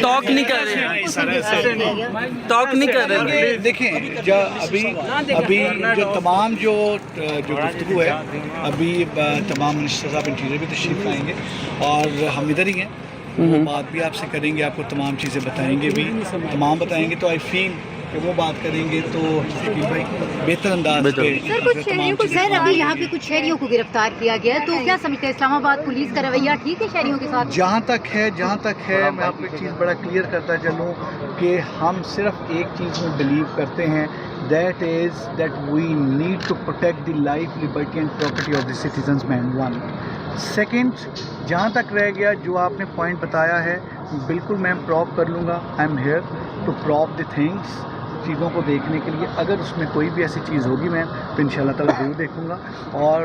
Talk نہیں کر رہے، ٹاک نہیں کر رہے. دیکھیں ابھی جو تمام جو گفتگو ہے، ابھی تمام منسٹر صاحب انٹیریئر بھی تشریف لائیں گے اور ہم ادھر ہی ہیں. وہ بات بھی آپ سے کریں گے، آپ کو تمام چیزیں بتائیں گے بھی، تمام بتائیں گے. تو آئی فیل کہ وہ بات کریں گے تو شکیل بھائی بہتر انداز پہ سر کچھ شہریوں کو سر ابھی یہاں پہ کچھ شہریوں کو گرفتار کیا گیا ہے، تو کیا سمجھتے ہیں اسلام آباد پولیس کا رویہ ٹھیک ہے شہریوں کے ساتھ؟ جہاں تک ہے میں آپ کو ایک چیز بڑا کلیئر کرتا چلوں کہ ہم صرف ایک چیز میں بلیو کرتے ہیں، that is that we need to protect the life, liberty and property of the citizens men. One second, جہاں تک رہ گیا جو آپ نے پوائنٹ بتایا ہے، بالکل میں پراپ کر لوں گا. I am here to prop the things, چیزوں کو دیکھنے کے لیے. اگر اس میں کوئی بھی ایسی چیز ہوگی میں تو ان شاء اللہ تعالیٰ ضرور دیکھوں گا. اور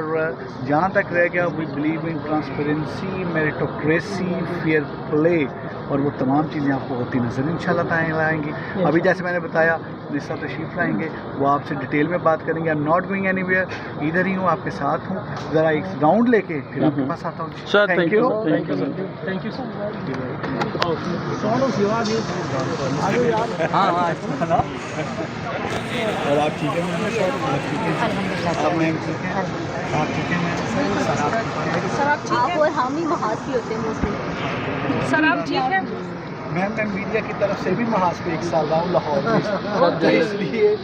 جہاں تک رہ گیا we believe in transparency, meritocracy, fair play, اور وہ تمام چیزیں آپ کو ہوتی نظر ان شاء اللہ تعالیٰ آئیں گی. ابھی جیسے میں نے بتایا نسا تشریف لائیں گے، وہ آپ سے ڈیٹیل میں بات کریں گے. I am not going any where, ادھر ہی ہوں، آپ کے ساتھ ہوں. ذرا ایک راؤنڈ لے کے پھر آپ کے پاس آتا ہوں. Sir thank you. اور آپ ٹھیک ہیں؟ آپ میم ٹھیک ہیں؟ آپ ٹھیک ہیں میم؟ سر آپ اور ہم ہی محاذ بھی ہوتے ہیں مسلم. سر آپ ٹھیک ہیں؟ میم میں میڈیا کی طرف سے بھی محاذ پہ 1 سال رہا ہوں لاہور میں، اس لیے